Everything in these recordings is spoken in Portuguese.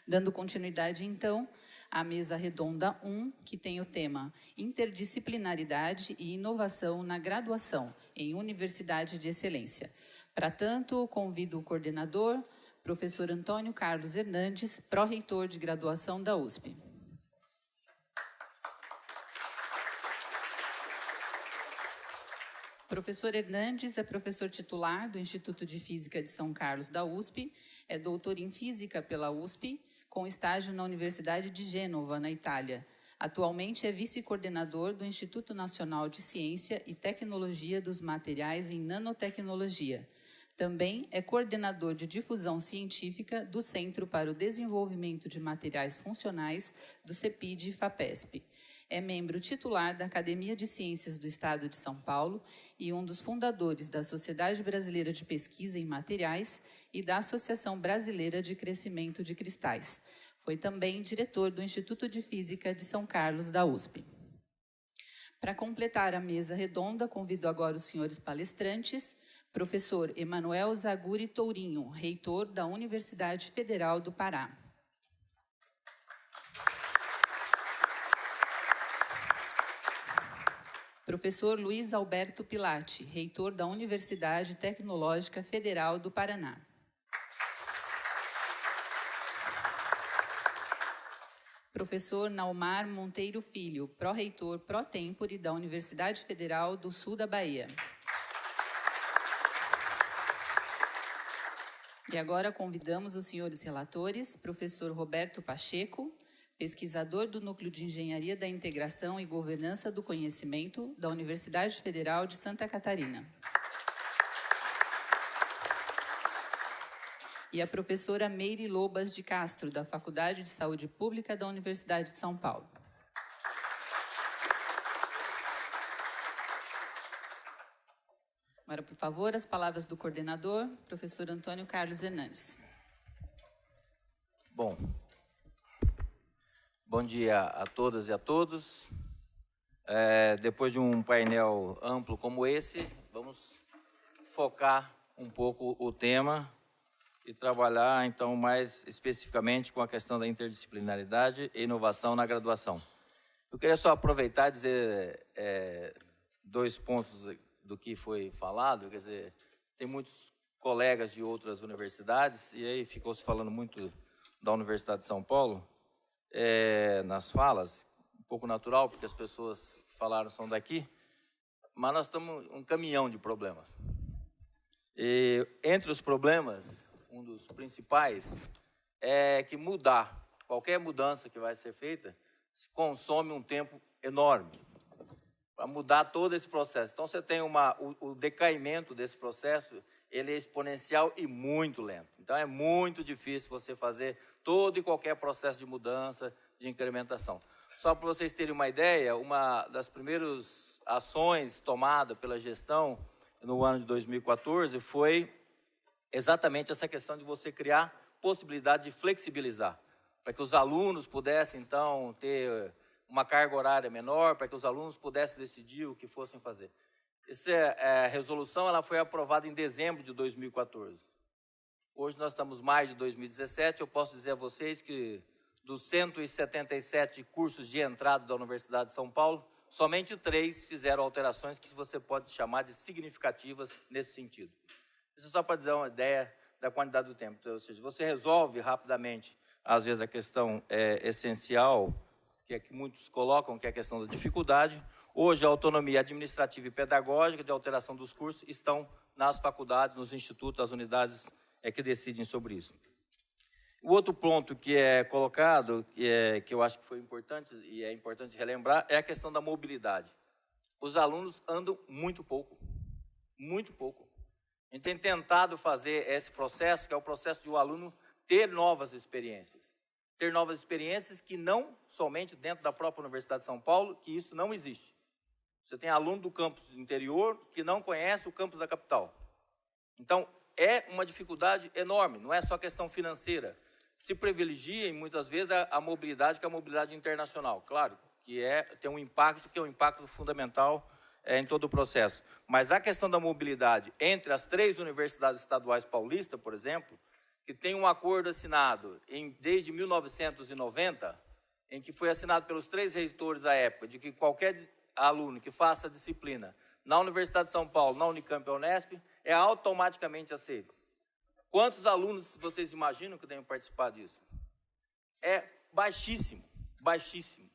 Dando continuidade, então, à mesa redonda 1, que tem o tema Interdisciplinaridade e Inovação na Graduação em Universidade de Excelência. Para tanto, convido o coordenador, professor Antônio Carlos Hernandes, pró-reitor de graduação da USP. Professor Hernandes é professor titular do Instituto de Física de São Carlos da USP, é doutor em Física pela USP, com estágio na Universidade de Gênova, na Itália. Atualmente é vice-coordenador do Instituto Nacional de Ciência e Tecnologia dos Materiais em Nanotecnologia. Também é coordenador de difusão científica do Centro para o Desenvolvimento de Materiais Funcionais do CEPID-FAPESP. É membro titular da Academia de Ciências do Estado de São Paulo e um dos fundadores da Sociedade Brasileira de Pesquisa em Materiais e da Associação Brasileira de Crescimento de Cristais. Foi também diretor do Instituto de Física de São Carlos da USP. Para completar a mesa redonda, convido agora os senhores palestrantes, professor Emanuel Zaguri Tourinho, reitor da Universidade Federal do Pará. Professor Luiz Alberto Pilati, reitor da Universidade Tecnológica Federal do Paraná. Professor Naumar Monteiro Filho, pró-reitor pró-tempore da Universidade Federal do Sul da Bahia. E agora convidamos os senhores relatores, professor Roberto Pacheco, pesquisador do Núcleo de Engenharia da Integração e Governança do Conhecimento da Universidade Federal de Santa Catarina. E a professora Meire Lobas de Castro, da Faculdade de Saúde Pública da Universidade de São Paulo. Agora, por favor, as palavras do coordenador, professor Antônio Carlos Hernandes. Bom dia a todas e a todos. Depois de um painel amplo como esse, vamos focar um pouco o tema e trabalhar, então, mais especificamente com a questão da interdisciplinaridade e inovação na graduação. Eu queria só aproveitar e dizer dois pontos do que foi falado. Quer dizer, tem muitos colegas de outras universidades, e aí ficou se falando muito da Universidade de São Paulo, nas falas, um pouco natural, porque as pessoas que falaram são daqui, mas nós estamos um caminhão de problemas. E entre os problemas, um dos principais é que qualquer mudança que vai ser feita, consome um tempo enorme para mudar todo esse processo. Então, você tem o decaimento desse processo, ele é exponencial e muito lento. Então, é muito difícil você fazer todo e qualquer processo de mudança, de incrementação. Só para vocês terem uma ideia, uma das primeiras ações tomadas pela gestão no ano de 2014 foi exatamente essa questão de você criar possibilidade de flexibilizar, para que os alunos pudessem, então, ter uma carga horária menor, para que os alunos pudessem decidir o que fossem fazer. Essa resolução ela foi aprovada em dezembro de 2014. Hoje nós estamos em maio de 2017, eu posso dizer a vocês que dos 177 cursos de entrada da Universidade de São Paulo, somente 3 fizeram alterações que você pode chamar de significativas nesse sentido. Isso é só para dizer uma ideia da quantidade do tempo. Então, ou seja, você resolve rapidamente, às vezes, a questão essencial, que é que muitos colocam, que é a questão da dificuldade. Hoje, a autonomia administrativa e pedagógica de alteração dos cursos estão nas faculdades, nos institutos, as unidades que decidem sobre isso. O outro ponto que é colocado, que eu acho que foi importante, e é importante relembrar, é a questão da mobilidade. Os alunos andam muito pouco, muito pouco. A gente tem tentado fazer esse processo, que é o processo de o aluno ter novas experiências. Ter novas experiências que não somente dentro da própria Universidade de São Paulo, que isso não existe. Você tem aluno do campus interior que não conhece o campus da capital. Então, é uma dificuldade enorme, não é só questão financeira. Se privilegia, muitas vezes, a mobilidade, que é a mobilidade internacional. Claro, que tem um impacto, que é um impacto fundamental em todo o processo. Mas a questão da mobilidade entre as 3 universidades estaduais paulistas, por exemplo, que tem um acordo assinado desde 1990, em que foi assinado pelos 3 reitores à época, de que qualquer aluno que faça a disciplina na Universidade de São Paulo, na Unicamp e Unesp, é automaticamente aceito. Quantos alunos vocês imaginam que devem participar disso? É baixíssimo, baixíssimo.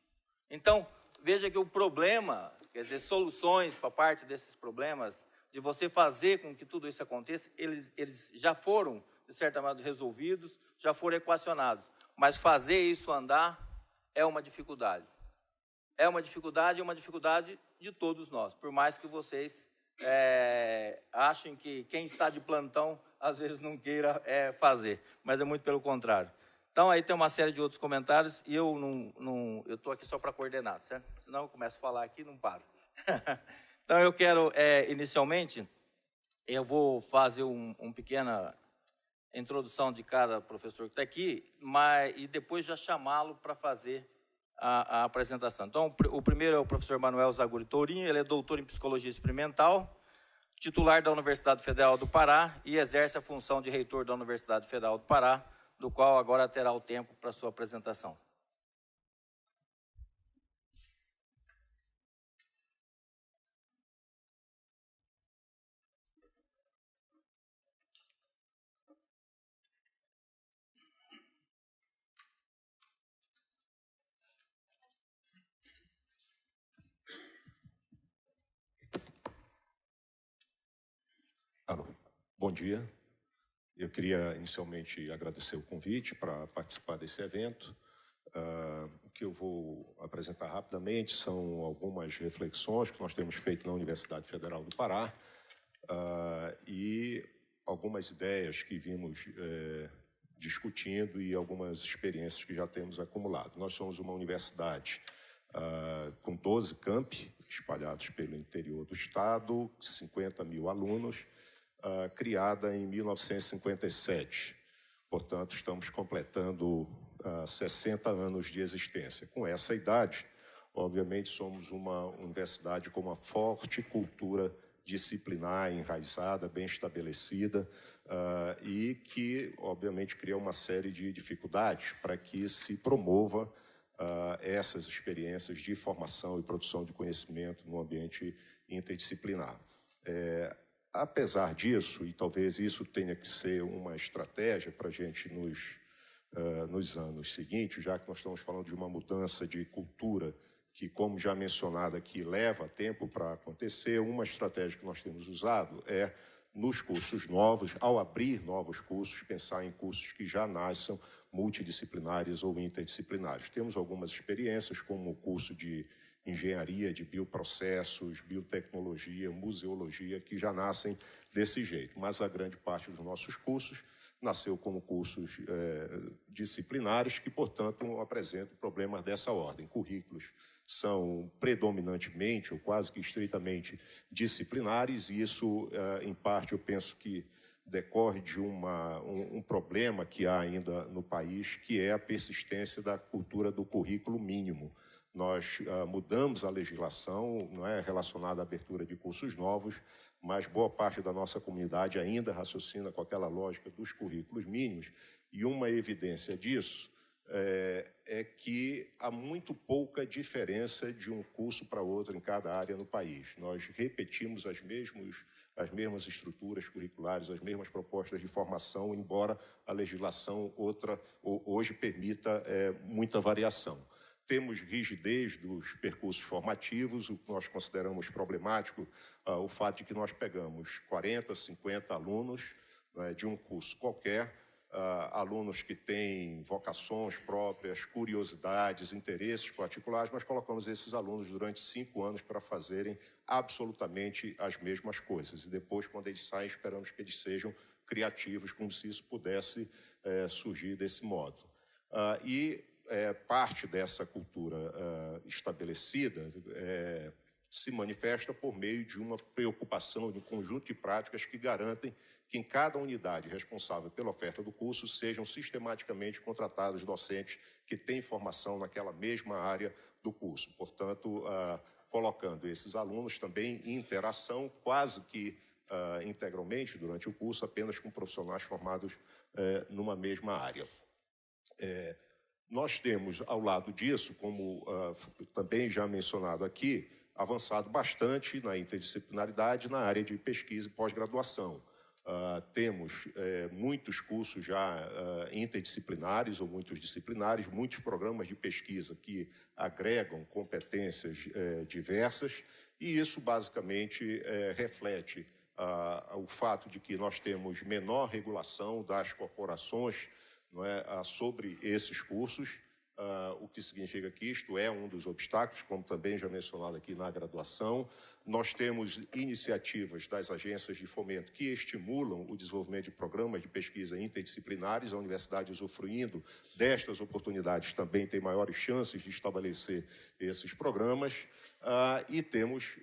Então, veja que o problema, quer dizer, soluções para parte desses problemas, de você fazer com que tudo isso aconteça, eles já foram, de certa maneira, resolvidos, já foram equacionados. Mas fazer isso andar é uma dificuldade. É uma dificuldade de todos nós, por mais que vocês achem que quem está de plantão, às vezes não queira fazer, mas é muito pelo contrário. Então, aí tem uma série de outros comentários, e eu estou aqui só para coordenar, certo? Senão eu começo a falar aqui e não paro. Então, eu quero, inicialmente, eu vou fazer uma pequena introdução de cada professor que está aqui, e depois já chamá-lo para fazer a apresentação. Então, o primeiro é o professor Manuel Zaguri Tourinho, ele é doutor em Psicologia Experimental, titular da Universidade Federal do Pará e exerce a função de reitor da Universidade Federal do Pará, do qual agora terá o tempo para sua apresentação. Alô, bom dia. Eu queria inicialmente agradecer o convite para participar desse evento. O que eu vou apresentar rapidamente são algumas reflexões que nós temos feito na Universidade Federal do Pará e algumas ideias que vimos discutindo e algumas experiências que já temos acumulado. Nós somos uma universidade com 12 campi espalhados pelo interior do estado, 50 mil alunos, criada em 1957. Portanto, estamos completando 60 anos de existência. Com essa idade, obviamente, somos uma universidade com uma forte cultura disciplinar, enraizada, bem estabelecida, e que, obviamente, cria uma série de dificuldades para que se promova essas experiências de formação e produção de conhecimento no ambiente interdisciplinar. Apesar disso, e talvez isso tenha que ser uma estratégia para a gente nos anos seguintes, já que nós estamos falando de uma mudança de cultura que, como já mencionado aqui, leva tempo para acontecer, uma estratégia que nós temos usado é, nos cursos novos, ao abrir novos cursos, pensar em cursos que já nasçam multidisciplinares ou interdisciplinares. Temos algumas experiências, como o curso de engenharia, de bioprocessos, biotecnologia, museologia, que já nascem desse jeito. Mas a grande parte dos nossos cursos nasceu como cursos disciplinares que, portanto, apresentam problemas dessa ordem. Currículos são predominantemente, ou quase que estritamente, disciplinares, e isso, em parte, eu penso que decorre de um problema que há ainda no país, que é a persistência da cultura do currículo mínimo. Nós mudamos a legislação, não é, relacionada à abertura de cursos novos, mas boa parte da nossa comunidade ainda raciocina com aquela lógica dos currículos mínimos, e uma evidência disso é que há muito pouca diferença de um curso para outro em cada área no país. Nós repetimos as mesmas estruturas curriculares, as mesmas propostas de formação, embora a legislação hoje permita muita variação. Temos rigidez dos percursos formativos, o que nós consideramos problemático, o fato de que nós pegamos 40, 50 alunos de um curso qualquer, alunos que têm vocações próprias, curiosidades, interesses particulares, mas colocamos esses alunos durante 5 anos para fazerem absolutamente as mesmas coisas. E depois, quando eles saem, esperamos que eles sejam criativos, como se isso pudesse surgir desse modo. Parte dessa cultura estabelecida se manifesta por meio de uma preocupação, de um conjunto de práticas que garantem que em cada unidade responsável pela oferta do curso sejam sistematicamente contratados docentes que têm formação naquela mesma área do curso. Portanto, colocando esses alunos também em interação quase que integralmente durante o curso, apenas com profissionais formados numa mesma área. Nós temos, ao lado disso, como também já mencionado aqui, avançado bastante na interdisciplinaridade na área de pesquisa e pós-graduação. Temos muitos cursos já interdisciplinares ou muitos disciplinares, muitos programas de pesquisa que agregam competências diversas, e isso basicamente reflete o fato de que nós temos menor regulação das corporações, não é, sobre esses cursos, o que significa que isto é um dos obstáculos, como também já mencionado aqui na graduação. Nós temos iniciativas das agências de fomento que estimulam o desenvolvimento de programas de pesquisa interdisciplinares. A universidade, usufruindo destas oportunidades, também tem maiores chances de estabelecer esses programas. E temos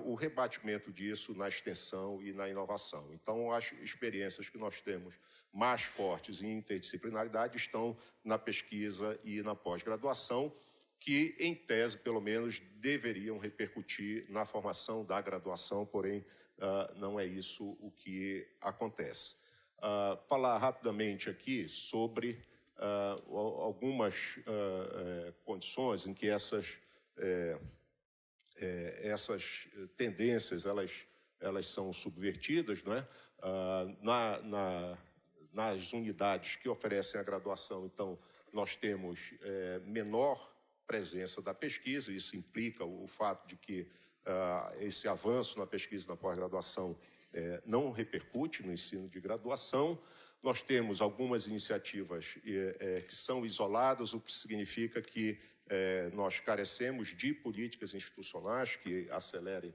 o rebatimento disso na extensão e na inovação. Então, as experiências que nós temos mais fortes em interdisciplinaridade estão na pesquisa e na pós-graduação, que, em tese, pelo menos, deveriam repercutir na formação da graduação, porém, não é isso o que acontece. Falar rapidamente aqui sobre algumas condições em que essas tendências elas são subvertidas, não é? Nas unidades que oferecem a graduação, então, nós temos menor presença da pesquisa. Isso implica o fato de que esse avanço na pesquisa e na pós-graduação não repercute no ensino de graduação. Nós temos algumas iniciativas que são isoladas, o que significa que nós carecemos de políticas institucionais que acelerem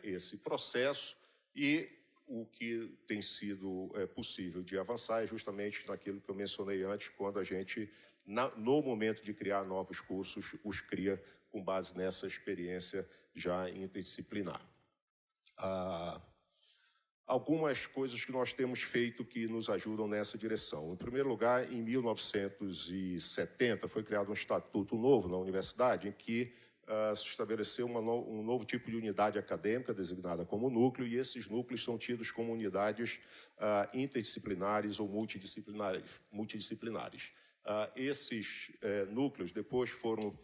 esse processo, e o que tem sido possível de avançar é justamente naquilo que eu mencionei antes, quando a gente, no momento de criar novos cursos, os cria com base nessa experiência já interdisciplinar. Algumas coisas que nós temos feito que nos ajudam nessa direção. Em primeiro lugar, em 1970, foi criado um estatuto novo na universidade, em que se estabeleceu um novo tipo de unidade acadêmica, designada como núcleo, e esses núcleos são tidos como unidades interdisciplinares ou multidisciplinares. Esses núcleos depois foram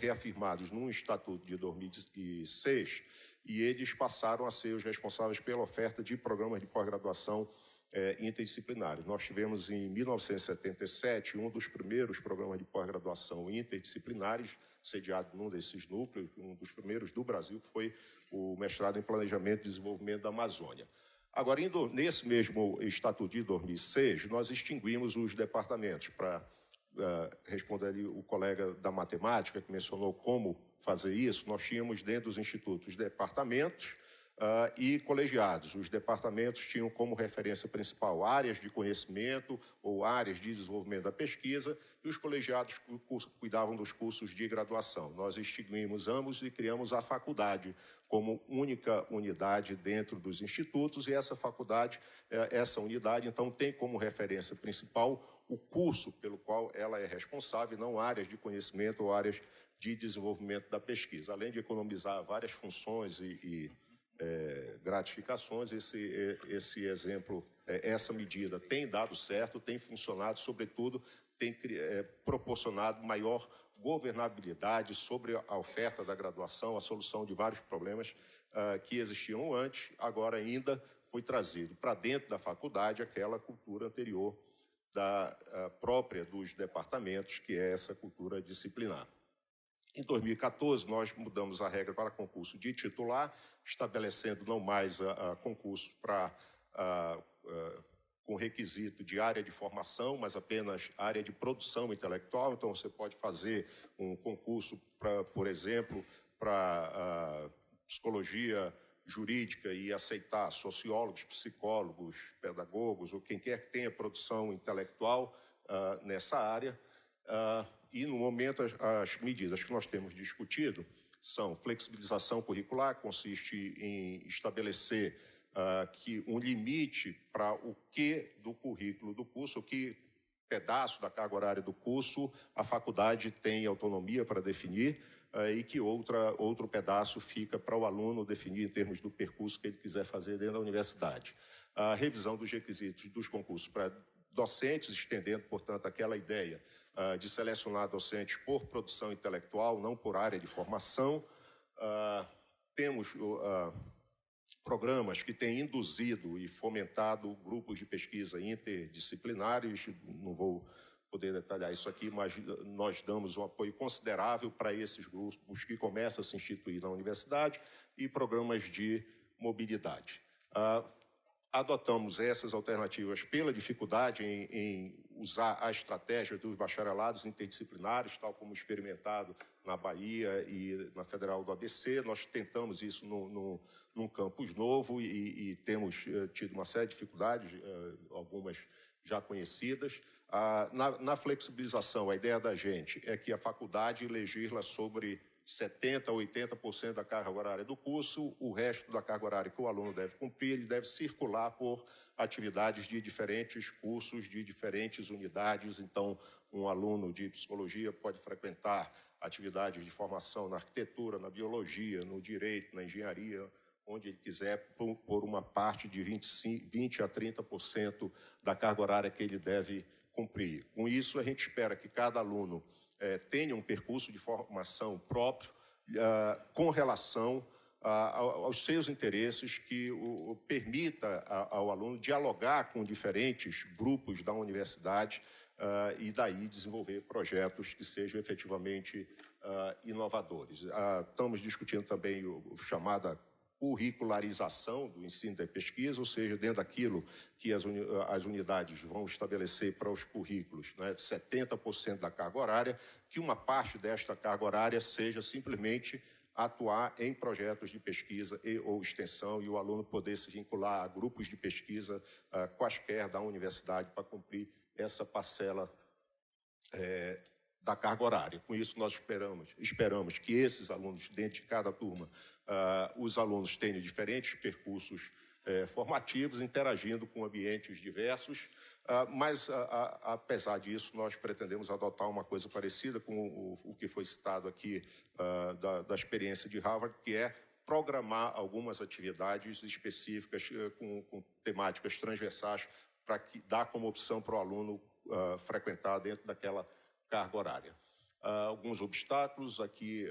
reafirmados num estatuto de 2006, e eles passaram a ser os responsáveis pela oferta de programas de pós-graduação interdisciplinares. Nós tivemos, em 1977, um dos primeiros programas de pós-graduação interdisciplinares, sediado num desses núcleos, um dos primeiros do Brasil, que foi o mestrado em Planejamento e Desenvolvimento da Amazônia. Agora, nesse mesmo Estatuto de 2006, nós extinguimos os departamentos. Para responder ali o colega da matemática, que mencionou como fazer isso, nós tínhamos dentro dos institutos departamentos e colegiados. Os departamentos tinham como referência principal áreas de conhecimento ou áreas de desenvolvimento da pesquisa, e os colegiados cuidavam dos cursos de graduação. Nós extinguimos ambos e criamos a faculdade como única unidade dentro dos institutos, e essa faculdade, essa unidade, então, tem como referência principal o curso pelo qual ela é responsável, não áreas de conhecimento ou áreas de desenvolvimento da pesquisa. Além de economizar várias funções e gratificações, esse exemplo, essa medida tem dado certo, tem funcionado, sobretudo, tem proporcionado maior governabilidade sobre a oferta da graduação, a solução de vários problemas que existiam antes. Agora ainda foi trazido para dentro da faculdade aquela cultura anterior própria dos departamentos, que é essa cultura disciplinar. Em 2014, nós mudamos a regra para concurso de titular, estabelecendo não mais concurso com requisito de área de formação, mas apenas área de produção intelectual. Então, você pode fazer um concurso, por exemplo, para psicologia jurídica e aceitar sociólogos, psicólogos, pedagogos ou quem quer que tenha produção intelectual nessa área. E, no momento, as medidas que nós temos discutido são flexibilização curricular, consiste em estabelecer que um limite para o que do currículo do curso, o que pedaço da carga horária do curso a faculdade tem autonomia para definir, e que outro pedaço fica para o aluno definir em termos do percurso que ele quiser fazer dentro da universidade. A revisão dos requisitos dos concursos para docentes, estendendo, portanto, aquela ideia de selecionar docentes por produção intelectual, não por área de formação. Temos programas que têm induzido e fomentado grupos de pesquisa interdisciplinares. Não vou poder detalhar isso aqui, mas nós damos um apoio considerável para esses grupos que começam a se instituir na universidade, e programas de mobilidade. Adotamos essas alternativas pela dificuldade em usar a estratégia dos bacharelados interdisciplinares, tal como experimentado na Bahia e na Federal do ABC. Nós tentamos isso num campus novo e temos tido uma série de dificuldades, algumas já conhecidas. Na flexibilização, a ideia da gente é que a faculdade legisla sobre 70% a 80% da carga horária do curso. O resto da carga horária que o aluno deve cumprir, ele deve circular por atividades de diferentes cursos, de diferentes unidades. Então, um aluno de psicologia pode frequentar atividades de formação na arquitetura, na biologia, no direito, na engenharia, onde ele quiser, por uma parte de 20% a 30% da carga horária que ele deve cumprir. Com isso, a gente espera que cada aluno tenha um percurso de formação próprio com relação aos seus interesses, que permita ao aluno dialogar com diferentes grupos da universidade e daí desenvolver projetos que sejam efetivamente inovadores. Estamos discutindo também o chamada curricularização do ensino da pesquisa, ou seja, dentro daquilo que as unidades vão estabelecer para os currículos, né, 70% da carga horária, que uma parte desta carga horária seja simplesmente atuar em projetos de pesquisa ou extensão, e o aluno poder se vincular a grupos de pesquisa quaisquer da universidade para cumprir essa parcela da carga horária. Com isso, nós esperamos que esses alunos, dentro de cada turma, os alunos tenham diferentes percursos formativos, interagindo com ambientes diversos, mas, apesar disso, nós pretendemos adotar uma coisa parecida com o que foi citado aqui da experiência de Harvard, que é programar algumas atividades específicas com temáticas transversais para dar como opção para o aluno frequentar dentro daquela carga horária. Alguns obstáculos aqui,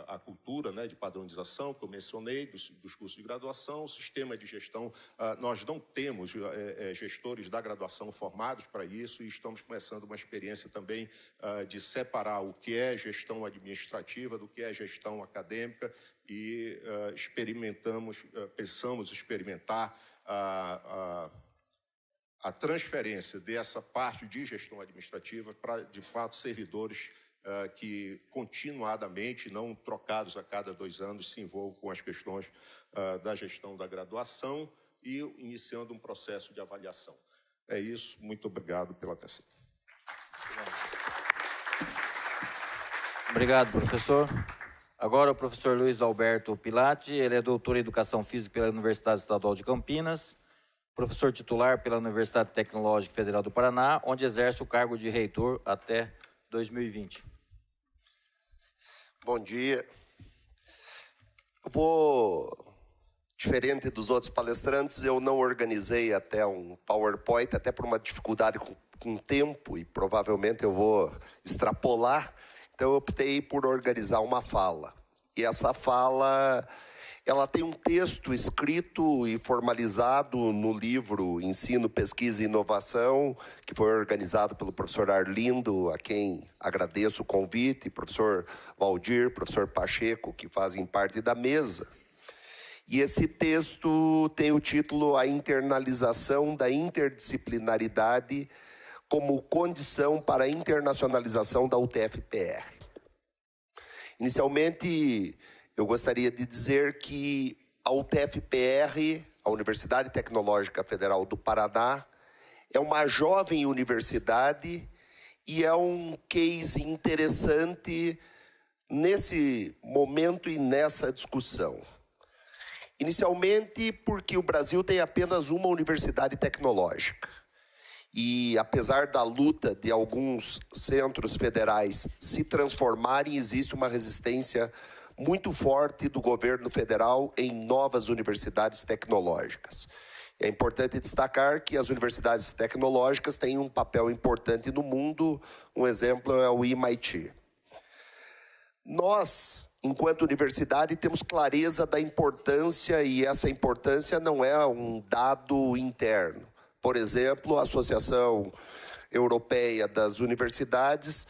a cultura, né, de padronização, que eu mencionei, dos cursos de graduação, o sistema de gestão. Nós não temos gestores da graduação formados para isso, e estamos começando uma experiência também de separar o que é gestão administrativa do que é gestão acadêmica, e pensamos experimentar a transferência dessa parte de gestão administrativa para, de fato, servidores que continuadamente, não trocados a cada 2 anos, se envolvam com as questões da gestão da graduação e iniciando um processo de avaliação. É isso. Muito obrigado pela atenção. Obrigado, professor. Agora o professor Luiz Alberto Pilati, ele é doutor em Educação Física pela Universidade Estadual de Campinas, professor titular pela Universidade Tecnológica Federal do Paraná, onde exerce o cargo de reitor até 2020. Bom dia. Diferente dos outros palestrantes, eu não organizei até um PowerPoint, até por uma dificuldade com tempo, e provavelmente eu vou extrapolar. Então eu optei por organizar uma fala. E essa fala, ela tem um texto escrito e formalizado no livro Ensino, Pesquisa e Inovação, que foi organizado pelo professor Arlindo, a quem agradeço o convite, professor Valdir, professor Pacheco, que fazem parte da mesa. E esse texto tem o título A Internalização da Interdisciplinaridade como condição para a internacionalização da UTF-PR. Inicialmente, eu gostaria de dizer que a UTF-PR, a Universidade Tecnológica Federal do Paraná, é uma jovem universidade e é um case interessante nesse momento e nessa discussão. Inicialmente, porque o Brasil tem apenas uma universidade tecnológica. E, apesar da luta de alguns centros federais se transformarem, existe uma resistência muito forte do governo federal em novas universidades tecnológicas. É importante destacar que as universidades tecnológicas têm um papel importante no mundo. Um exemplo é o MIT. Nós, enquanto universidade, temos clareza da importância, e essa importância não é um dado interno. Por exemplo, a Associação Europeia das Universidades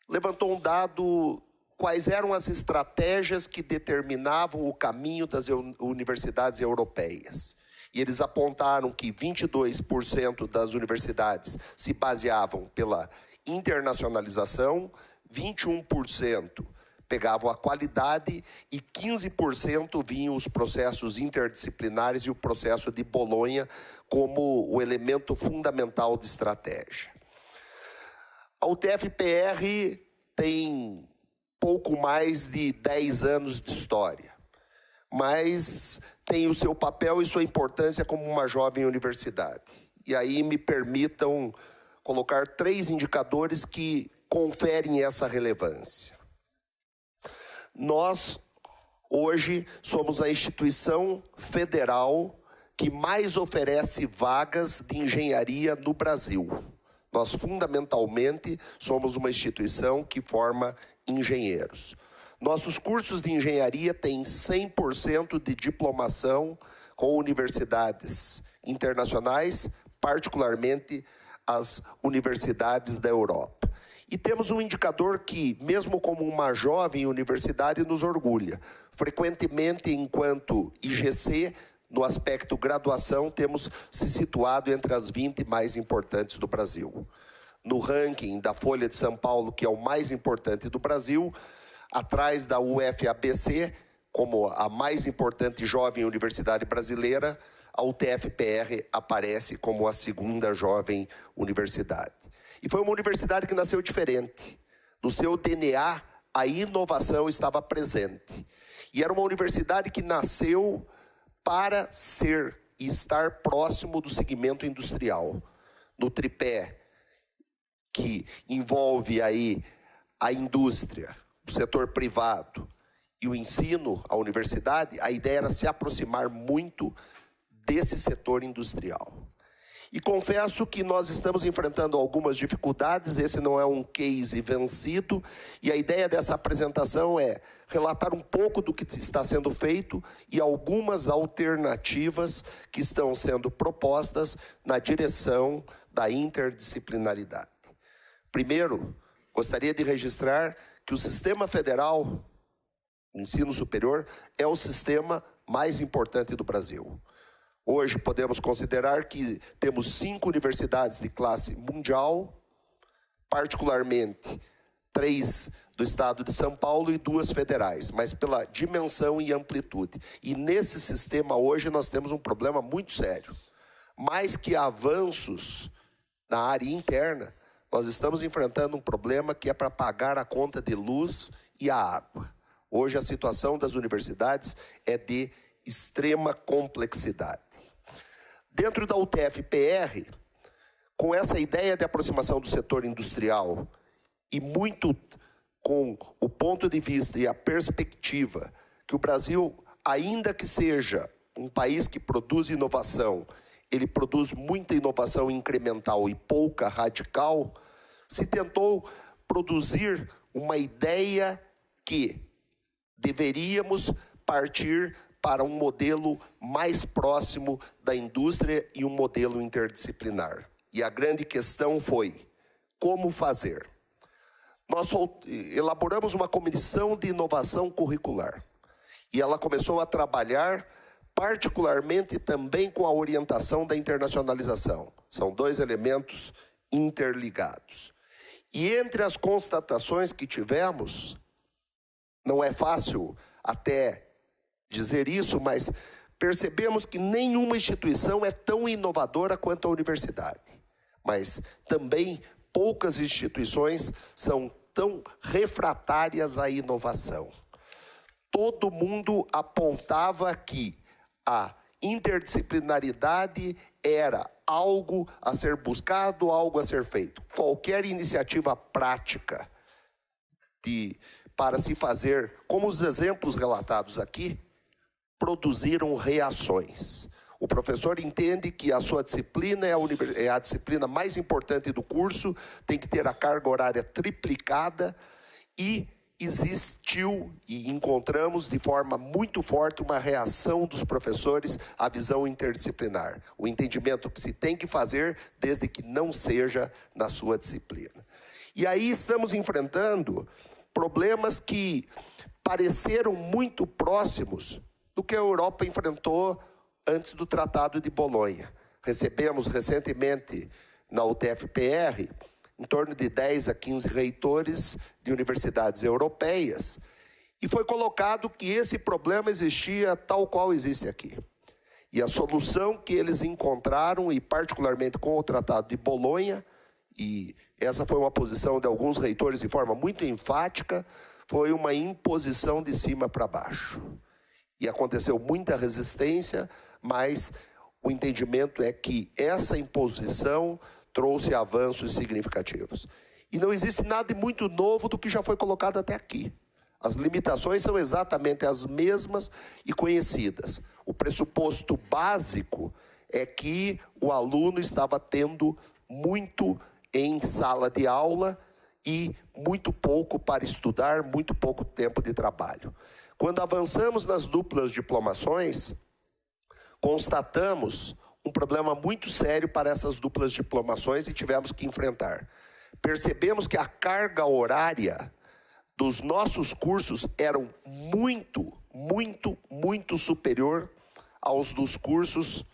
levantou um dado: quais eram as estratégias que determinavam o caminho das universidades europeias. E eles apontaram que 22% das universidades se baseavam pela internacionalização, 21% pegavam a qualidade e 15% vinham os processos interdisciplinares e o processo de Bolonha como o elemento fundamental de estratégia. A UTF-PR tem pouco mais de 10 anos de história, mas tem o seu papel e sua importância como uma jovem universidade. E aí me permitam colocar 3 indicadores que conferem essa relevância. Nós, hoje, somos a instituição federal que mais oferece vagas de engenharia no Brasil. Nós, fundamentalmente, somos uma instituição que forma engenheiros. Nossos cursos de engenharia têm 100% de diplomação com universidades internacionais, particularmente as universidades da Europa. E temos um indicador que, mesmo como uma jovem universidade, nos orgulha. Frequentemente, enquanto IGC, no aspecto graduação, temos se situado entre as 20 mais importantes do Brasil. No ranking da Folha de São Paulo, que é o mais importante do Brasil, atrás da UFABC, como a mais importante jovem universidade brasileira, a UTF-PR aparece como a segunda jovem universidade. E foi uma universidade que nasceu diferente. No seu DNA, a inovação estava presente. E era uma universidade que nasceu para ser e estar próximo do segmento industrial. No tripé que envolve aí a indústria, o setor privado e o ensino, a universidade, a ideia era se aproximar muito desse setor industrial. E confesso que nós estamos enfrentando algumas dificuldades, esse não é um case vencido, e a ideia dessa apresentação é relatar um pouco do que está sendo feito e algumas alternativas que estão sendo propostas na direção da interdisciplinaridade. Primeiro, gostaria de registrar que o sistema federal, ensino superior, é o sistema mais importante do Brasil. Hoje podemos considerar que temos 5 universidades de classe mundial, particularmente 3 do estado de São Paulo e 2 federais, mas pela dimensão e amplitude. E nesse sistema hoje nós temos um problema muito sério. Mais que avanços na área interna, nós estamos enfrentando um problema que é para pagar a conta de luz e a água. Hoje a situação das universidades é de extrema complexidade. Dentro da UTF-PR, com essa ideia de aproximação do setor industrial e muito com o ponto de vista e a perspectiva que o Brasil, ainda que seja um país que produz inovação, ele produz muita inovação incremental e pouca radical, se tentou produzir uma ideia que deveríamos partir para um modelo mais próximo da indústria e um modelo interdisciplinar. E a grande questão foi como fazer. Nós elaboramos uma comissão de inovação curricular e ela começou a trabalhar particularmente também com a orientação da internacionalização. São 2 elementos interligados. E entre as constatações que tivemos, não é fácil até dizer isso, mas percebemos que nenhuma instituição é tão inovadora quanto a universidade. Mas também poucas instituições são tão refratárias à inovação. Todo mundo apontava que a interdisciplinaridade era algo a ser buscado, algo a ser feito. Qualquer iniciativa prática para se fazer, como os exemplos relatados aqui, produziram reações. O professor entende que a sua disciplina é a disciplina mais importante do curso, tem que ter a carga horária triplicada e existiu e encontramos de forma muito forte uma reação dos professores à visão interdisciplinar. O entendimento que se tem que fazer desde que não seja na sua disciplina. E aí estamos enfrentando problemas que pareceram muito próximos do que a Europa enfrentou antes do Tratado de Bolonha. Recebemos recentemente na UTF-PR em torno de 10 a 15 reitores de universidades europeias e foi colocado que esse problema existia tal qual existe aqui. E a solução que eles encontraram, e particularmente com o Tratado de Bolonha, e essa foi uma posição de alguns reitores de forma muito enfática, foi uma imposição de cima para baixo. E aconteceu muita resistência, mas o entendimento é que essa imposição trouxe avanços significativos. E não existe nada de muito novo do que já foi colocado até aqui. As limitações são exatamente as mesmas e conhecidas. O pressuposto básico é que o aluno estava tendo muito em sala de aula e muito pouco para estudar, muito pouco tempo de trabalho. Quando avançamos nas duplas diplomações, constatamos um problema muito sério para essas duplas diplomações e tivemos que enfrentar. Percebemos que a carga horária dos nossos cursos eram muito superior aos dos cursos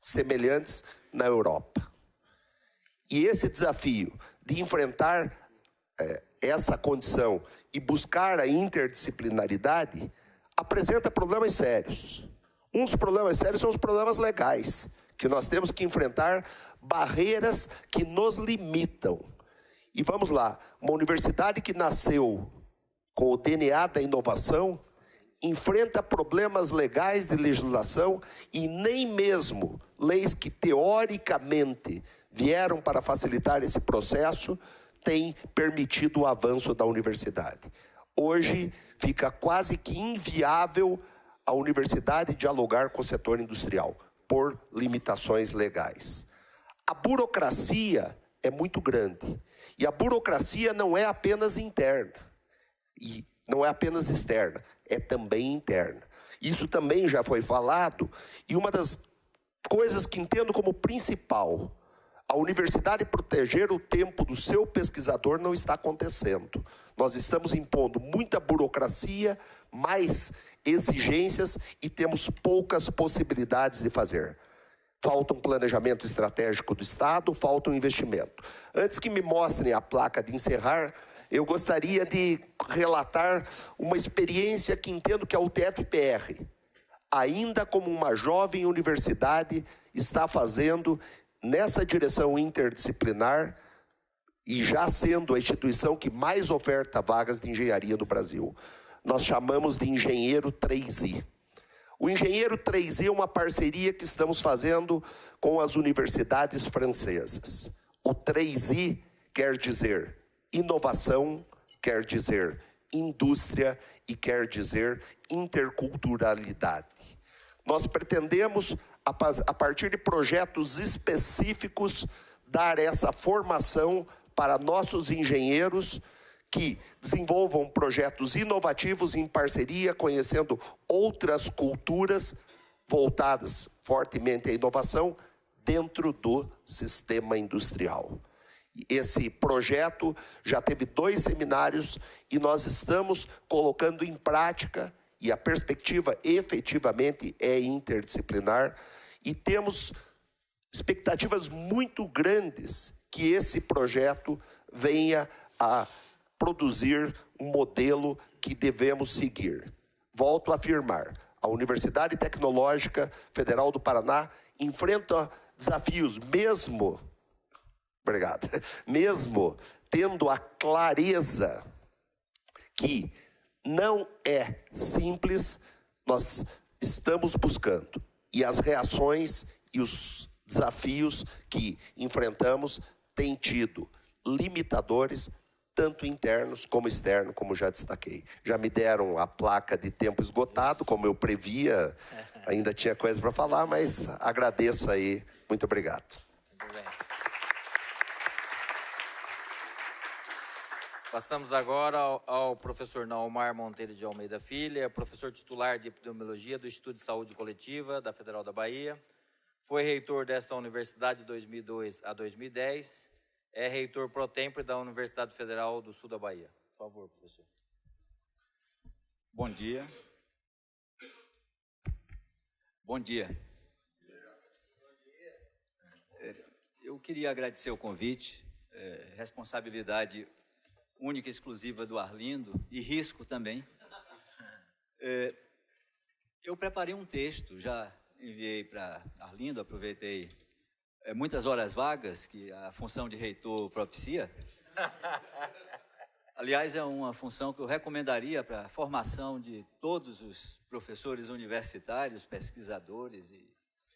semelhantes na Europa. E esse desafio de enfrentar essa condição e buscar a interdisciplinaridade apresenta problemas sérios. Um dos problemas sérios são os problemas legais, que nós temos que enfrentar barreiras que nos limitam. E vamos lá, uma universidade que nasceu com o DNA da inovação enfrenta problemas legais de legislação e nem mesmo leis que teoricamente vieram para facilitar esse processo têm permitido o avanço da universidade. Hoje fica quase que inviável a universidade dialogar com o setor industrial por limitações legais. A burocracia é muito grande. E a burocracia não é apenas interna, e não é apenas externa, é também interna. Isso também já foi falado, e uma das coisas que entendo como principal, a universidade proteger o tempo do seu pesquisador não está acontecendo. Nós estamos impondo muita burocracia, mais exigências e temos poucas possibilidades de fazer. Falta um planejamento estratégico do Estado, falta um investimento. Antes que me mostrem a placa de encerrar, eu gostaria de relatar uma experiência que entendo que a UTF-PR, ainda como uma jovem universidade, está fazendo nessa direção interdisciplinar e já sendo a instituição que mais oferta vagas de engenharia do Brasil. Nós chamamos de Engenheiro 3i. O Engenheiro 3i é uma parceria que estamos fazendo com as universidades francesas. O 3i quer dizer inovação, quer dizer indústria e quer dizer interculturalidade. Nós pretendemos, a partir de projetos específicos, dar essa formação para nossos engenheiros que desenvolvam projetos inovativos em parceria, conhecendo outras culturas voltadas fortemente à inovação dentro do sistema industrial. Esse projeto já teve 2 seminários e nós estamos colocando em prática, e a perspectiva efetivamente é interdisciplinar, e temos expectativas muito grandes que esse projeto venha a produzir um modelo que devemos seguir. Volto a afirmar, a Universidade Tecnológica Federal do Paraná enfrenta desafios mesmo tendo a clareza que não é simples, nós estamos buscando. E as reações e os desafios que enfrentamos têm tido limitadores, tanto internos como externos, como já destaquei. Já me deram a placa de tempo esgotado, como eu previa ainda tinha coisa para falar, mas agradeço aí. Muito obrigado. Muito bem. Passamos agora ao professor Naumar Monteiro de Almeida Filho, professor titular de Epidemiologia do Instituto de Saúde Coletiva da Federal da Bahia. Foi reitor dessa universidade de 2002 a 2010. É reitor pro tempore da Universidade Federal do Sul da Bahia. Por favor, professor. Bom dia. Bom dia. Eu queria agradecer o convite, responsabilidade única e exclusiva do Arlindo, e risco também. Eu preparei um texto, já enviei para Arlindo, aproveitei muitas horas vagas que a função de reitor propicia. Aliás, é uma função que eu recomendaria para a formação de todos os professores universitários, pesquisadores e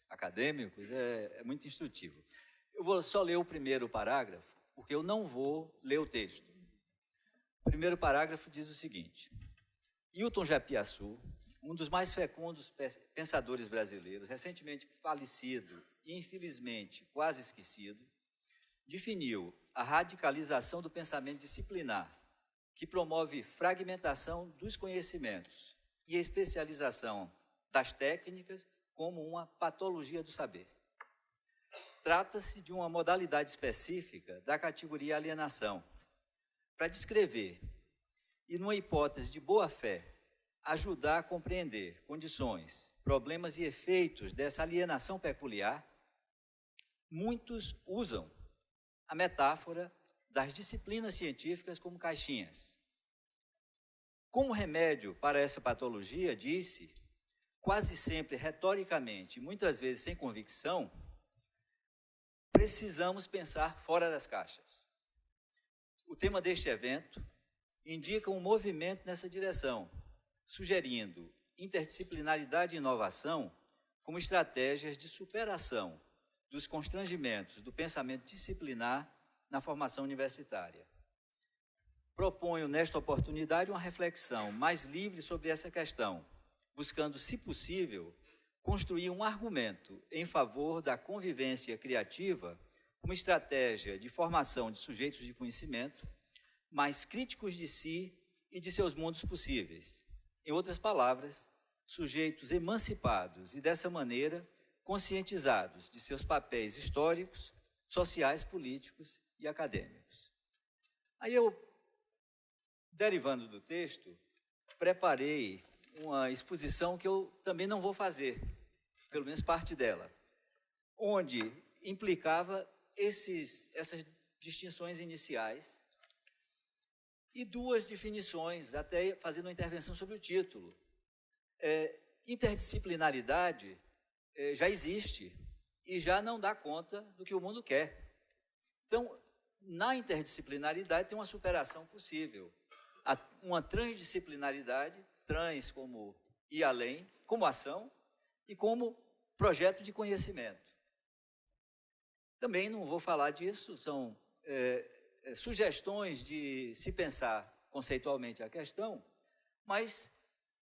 acadêmicos, é muito instrutivo. Eu vou só ler o primeiro parágrafo, porque eu não vou ler o texto. O primeiro parágrafo diz o seguinte: Hilton Japiaçu, um dos mais fecundos pensadores brasileiros, recentemente falecido e infelizmente quase esquecido, definiu a radicalização do pensamento disciplinar, que promove fragmentação dos conhecimentos e a especialização das técnicas como uma patologia do saber. Trata-se de uma modalidade específica da categoria alienação, para descrever e, numa hipótese de boa-fé, ajudar a compreender condições, problemas e efeitos dessa alienação peculiar. Muitos usam a metáfora das disciplinas científicas como caixinhas. Como remédio para essa patologia, disse, quase sempre retoricamente, muitas vezes sem convicção, precisamos pensar fora das caixas. O tema deste evento indica um movimento nessa direção, sugerindo interdisciplinaridade e inovação como estratégias de superação dos constrangimentos do pensamento disciplinar na formação universitária. Proponho, nesta oportunidade, uma reflexão mais livre sobre essa questão, buscando, se possível, construir um argumento em favor da convivência criativa como estratégia de formação de sujeitos de conhecimento mais críticos de si e de seus mundos possíveis. Em outras palavras, sujeitos emancipados e, dessa maneira, conscientizados de seus papéis históricos, sociais, políticos e acadêmicos. Aí eu, derivando do texto, preparei uma exposição que eu também não vou fazer, pelo menos parte dela, onde implicava essas distinções iniciais e duas definições, até fazendo uma intervenção sobre o título. Interdisciplinaridade já existe e já não dá conta do que o mundo quer. Então, na interdisciplinaridade tem uma superação possível. Uma transdisciplinaridade, trans como ir além, como ação e como projeto de conhecimento. Também não vou falar disso, são sugestões de se pensar conceitualmente a questão, mas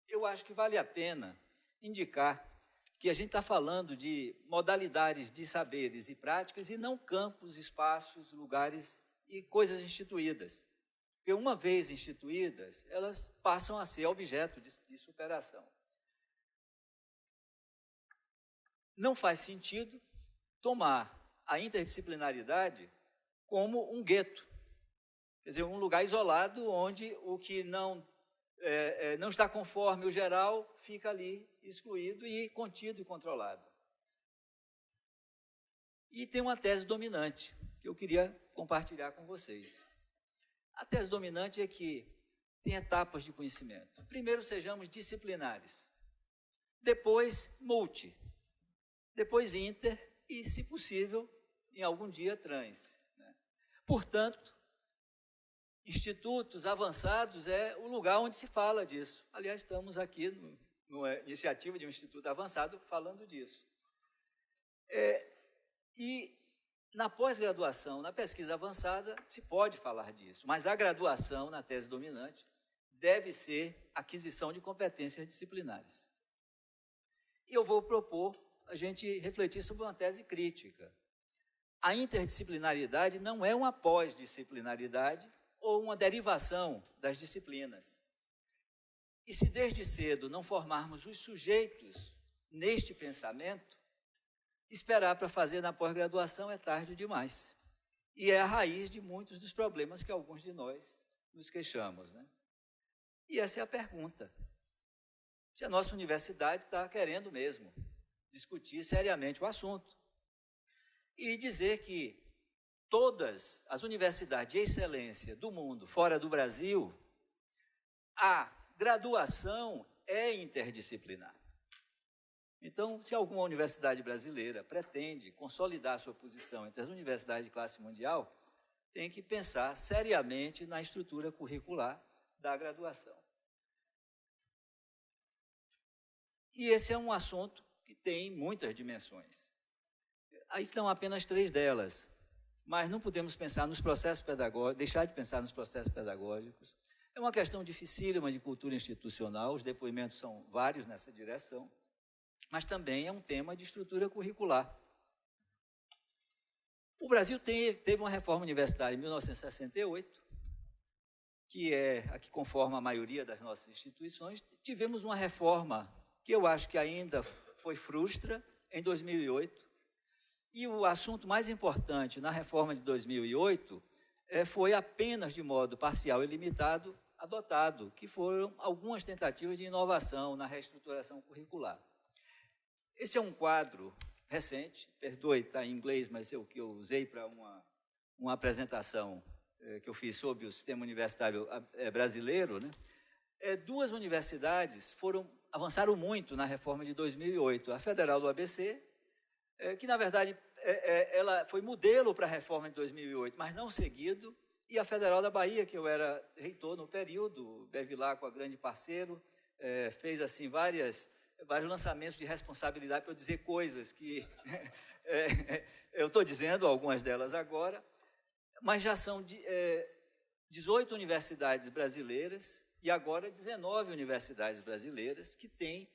eu acho que vale a pena indicar que a gente está falando de modalidades de saberes e práticas e não campos, espaços, lugares e coisas instituídas. Porque uma vez instituídas, elas passam a ser objeto de superação. Não faz sentido tomar a interdisciplinaridade como um gueto, quer dizer, um lugar isolado onde o que não está conforme o geral fica ali excluído e contido e controlado. E tem uma tese dominante que eu queria compartilhar com vocês. A tese dominante é que tem etapas de conhecimento. Primeiro, sejamos disciplinares. Depois, multi. Depois, inter e, se possível, em algum dia, trans. Portanto, institutos avançados é o lugar onde se fala disso. Aliás, estamos aqui numa iniciativa de um instituto avançado falando disso. E na pós-graduação, na pesquisa avançada, se pode falar disso, mas a graduação, na tese dominante, deve ser aquisição de competências disciplinares. E eu vou propor a gente refletir sobre uma tese crítica. A interdisciplinaridade não é uma pós-disciplinaridade ou uma derivação das disciplinas. E se desde cedo não formarmos os sujeitos neste pensamento, esperar para fazer na pós-graduação é tarde demais. E é a raiz de muitos dos problemas que alguns de nós nos queixamos, né? E essa é a pergunta. Se a nossa universidade está querendo mesmo discutir seriamente o assunto. E dizer que todas as universidades de excelência do mundo, fora do Brasil, a graduação é interdisciplinar. Então, se alguma universidade brasileira pretende consolidar sua posição entre as universidades de classe mundial, tem que pensar seriamente na estrutura curricular da graduação. E esse é um assunto que tem muitas dimensões. Aí estão apenas 3 delas, mas não podemos pensar nos processos pedagógicos, deixar de pensar nos processos pedagógicos. É uma questão dificílima de cultura institucional, os depoimentos são vários nessa direção, mas também é um tema de estrutura curricular. O Brasil teve uma reforma universitária em 1968, que é a que conforma a maioria das nossas instituições. Tivemos uma reforma que eu acho que ainda foi frustra, em 2008, e o assunto mais importante na reforma de 2008 foi apenas de modo parcial e limitado adotado, que foram algumas tentativas de inovação na reestruturação curricular. Esse é um quadro recente, perdoe, está em inglês, mas é o que eu usei para uma apresentação que eu fiz sobre o sistema universitário brasileiro, né? 2 universidades avançaram muito na reforma de 2008. A Federal do ABC, que, na verdade, ela foi modelo para a reforma de 2008, mas não seguido, e a Federal da Bahia, que eu era reitor no período, Bevilacqua, grande parceiro, fez assim vários lançamentos de responsabilidade para eu dizer coisas que eu estou dizendo, algumas delas agora, mas já são 18 universidades brasileiras e agora 19 universidades brasileiras que têm,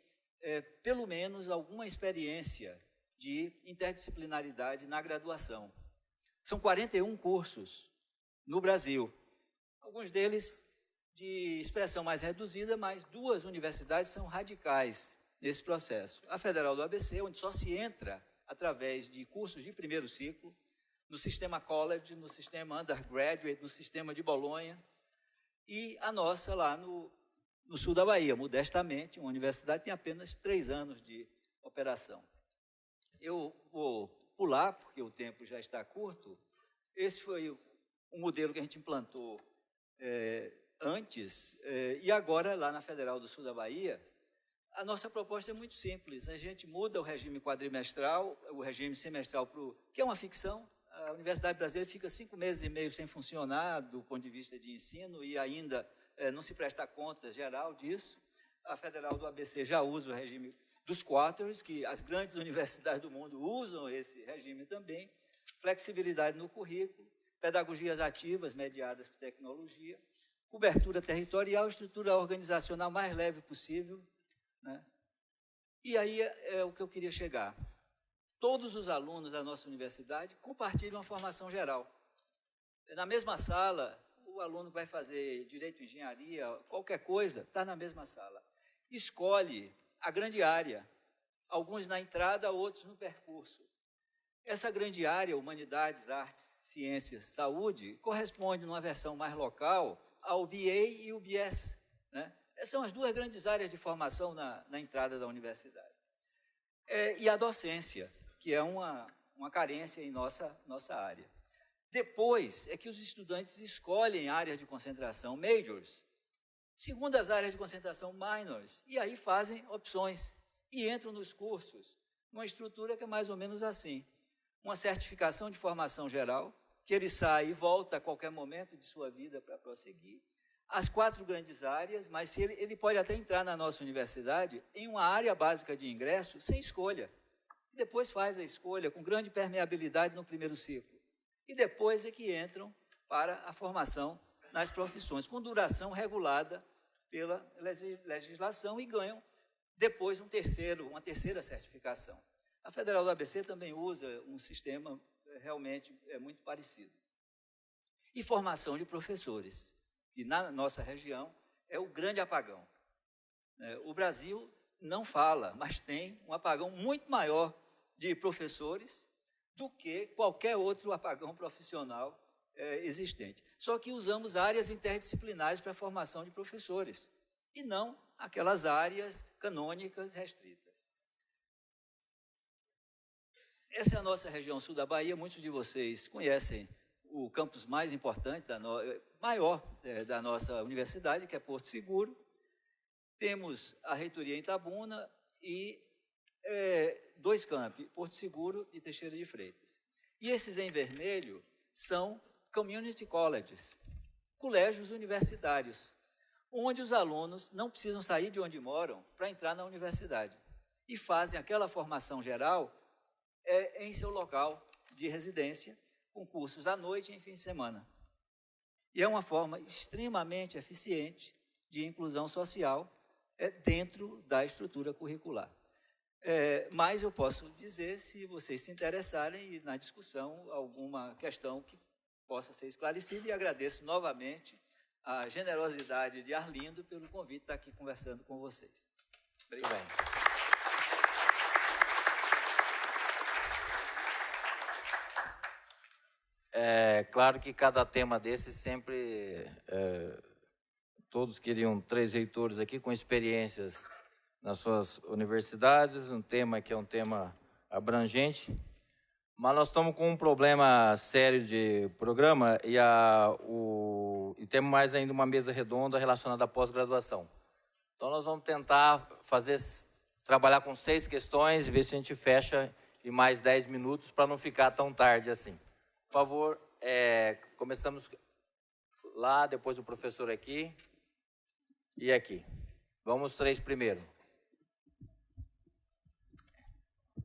pelo menos, alguma experiência de interdisciplinaridade na graduação. São 41 cursos no Brasil, alguns deles de expressão mais reduzida, mas 2 universidades são radicais nesse processo. A Federal do ABC, onde só se entra através de cursos de primeiro ciclo, no sistema college, no sistema undergraduate, no sistema de Bolonha, e a nossa lá no sul da Bahia, modestamente, uma universidade que tem apenas 3 anos de operação. Eu vou pular, porque o tempo já está curto. Esse foi um modelo que a gente implantou antes, e agora, lá na Federal do Sul da Bahia, a nossa proposta é muito simples. A gente muda o regime quadrimestral, o regime semestral, que é uma ficção. A Universidade Brasileira fica 5 meses e meio sem funcionar do ponto de vista de ensino e ainda não se presta conta geral disso. A Federal do ABC já usa o regime dos quarters, que as grandes universidades do mundo usam esse regime também. Flexibilidade no currículo, pedagogias ativas mediadas por tecnologia, cobertura territorial, estrutura organizacional mais leve possível, né? E aí é o que eu queria chegar. Todos os alunos da nossa universidade compartilham uma formação geral. Na mesma sala, o aluno vai fazer direito, engenharia, qualquer coisa, está na mesma sala. Escolhe a grande área, alguns na entrada, outros no percurso. Essa grande área, humanidades, artes, ciências, saúde, corresponde, numa versão mais local, ao BA e o BS, né? Essas são as 2 grandes áreas de formação na entrada da universidade. E a docência, que é uma carência em nossa área. Depois é que os estudantes escolhem áreas de concentração, majors, segundo as áreas de concentração, minors, e aí fazem opções e entram nos cursos, numa estrutura que é mais ou menos assim. Uma certificação de formação geral, que ele sai e volta a qualquer momento de sua vida para prosseguir. As 4 grandes áreas, mas ele pode até entrar na nossa universidade em uma área básica de ingresso sem escolha. Depois faz a escolha com grande permeabilidade no primeiro ciclo. E depois é que entram para a formação nas profissões, com duração regulada pela legislação e ganham depois uma terceira certificação. A Federal do ABC também usa um sistema realmente muito parecido. E formação de professores, que na nossa região é o grande apagão. O Brasil não fala, mas tem um apagão muito maior de professores do que qualquer outro apagão profissional existente. Só que usamos áreas interdisciplinares para a formação de professores, e não aquelas áreas canônicas restritas. Essa é a nossa região sul da Bahia. Muitos de vocês conhecem o campus mais importante, maior da nossa universidade, que é Porto Seguro. Temos a reitoria em Itabuna e 2 campi, Porto Seguro e Teixeira de Freitas. E esses em vermelho são community colleges, colégios universitários, onde os alunos não precisam sair de onde moram para entrar na universidade e fazem aquela formação geral em seu local de residência, com cursos à noite e em fim de semana. E é uma forma extremamente eficiente de inclusão social dentro da estrutura curricular. Mas eu posso dizer, se vocês se interessarem, e na discussão, alguma questão que possa ser esclarecida, e agradeço novamente a generosidade de Arlindo pelo convite de estar aqui conversando com vocês. Obrigado. Muito bem. É claro que cada tema desse sempre... todos queriam 3 reitores aqui com experiências nas suas universidades, um tema que é um tema abrangente, mas nós estamos com um problema sério de programa e temos mais ainda uma mesa redonda relacionada à pós-graduação. Então nós vamos tentar trabalhar com 6 questões e ver se a gente fecha em mais 10 minutos para não ficar tão tarde assim. Por favor, começamos lá, depois o professor aqui e aqui. Vamos 3 primeiro.